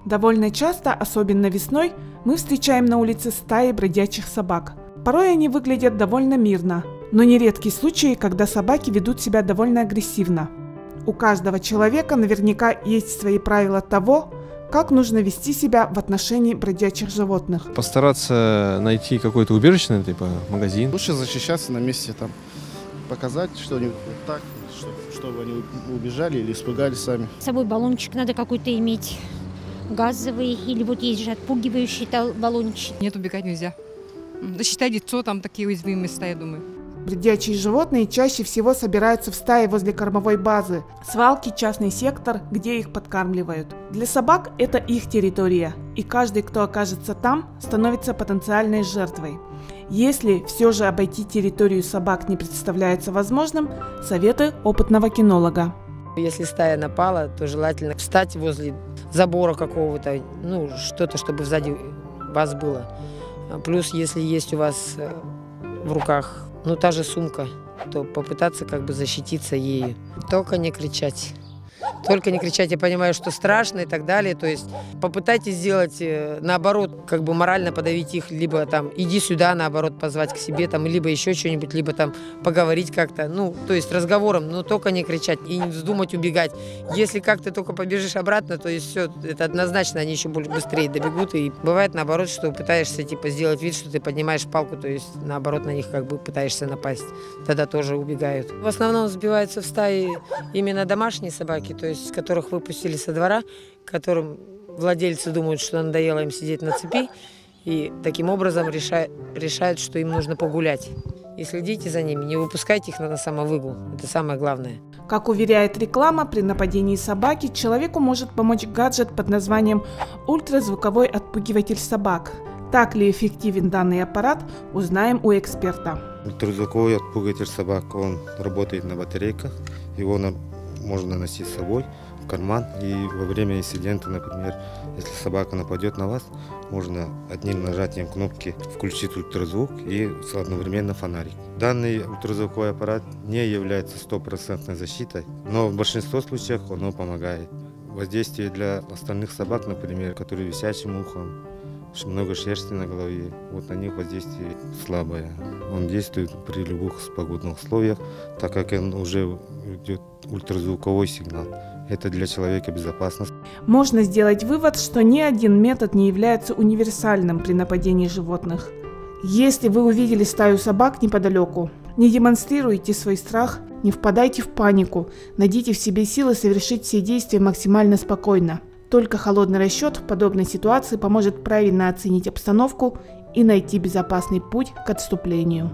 Довольно часто, особенно весной, мы встречаем на улице стаи бродячих собак. Порой они выглядят довольно мирно, но нередки случаи, когда собаки ведут себя довольно агрессивно. У каждого человека наверняка есть свои правила того, как нужно вести себя в отношении бродячих животных. Постараться найти какое-то убежище, типа магазин. Лучше защищаться на месте, там, показать что-нибудь так, чтобы они убежали или испугались сами. С собой баллончик надо какой-то иметь, газовый, или вот есть же отпугивающие баллончики. Нет, убегать нельзя. Защитай лицо, там такие уязвимые места, я думаю. Бродячие животные чаще всего собираются в стаи возле кормовой базы, свалки, частный сектор, где их подкармливают. Для собак это их территория, и каждый, кто окажется там, становится потенциальной жертвой. Если все же обойти территорию собак не представляется возможным, советы опытного кинолога. Если стая напала, то желательно встать возле забора какого-то, что-то, чтобы сзади вас было. Плюс, если есть у вас в руках та же сумка, то попытаться защититься ею. Только не кричать. Только не кричать. Я понимаю, что страшно и так далее. То есть попытайтесь сделать наоборот, морально подавить их, либо иди сюда, наоборот, позвать к себе, либо еще что-нибудь, либо поговорить как-то. То есть разговором, но только не кричать и не вздумать убегать. Если как-то только побежишь обратно, то есть все, это однозначно, они еще быстрее добегут. И бывает наоборот, что пытаешься сделать вид, что ты поднимаешь палку, то есть наоборот на них пытаешься напасть. Тогда тоже убегают. В основном сбиваются в стаи именно домашние собаки, то есть которых выпустили со двора, которым владельцы думают, что надоело им сидеть на цепи, и таким образом решают, что им нужно погулять. И следите за ними, не выпускайте их на самовыгул, это самое главное. Как уверяет реклама, при нападении собаки человеку может помочь гаджет под названием ультразвуковой отпугиватель собак. Так ли эффективен данный аппарат, узнаем у эксперта. Ультразвуковой отпугиватель собак, он работает на батарейках, его можно носить с собой в карман, и во время инцидента, например, если собака нападет на вас, можно одним нажатием кнопки включить ультразвук и одновременно фонарик. Данный ультразвуковой аппарат не является стопроцентной защитой, но в большинстве случаев он помогает. Воздействие для остальных собак, например, которые висячим ухом, много шерсти на голове, на них воздействие слабое. Он действует при любых погодных условиях, так как он уже идет ультразвуковой сигнал. Это для человека безопасно. Можно сделать вывод, что ни один метод не является универсальным при нападении животных. Если вы увидели стаю собак неподалеку, не демонстрируйте свой страх, не впадайте в панику, найдите в себе силы совершить все действия максимально спокойно. Только холодный расчет в подобной ситуации поможет правильно оценить обстановку и найти безопасный путь к отступлению.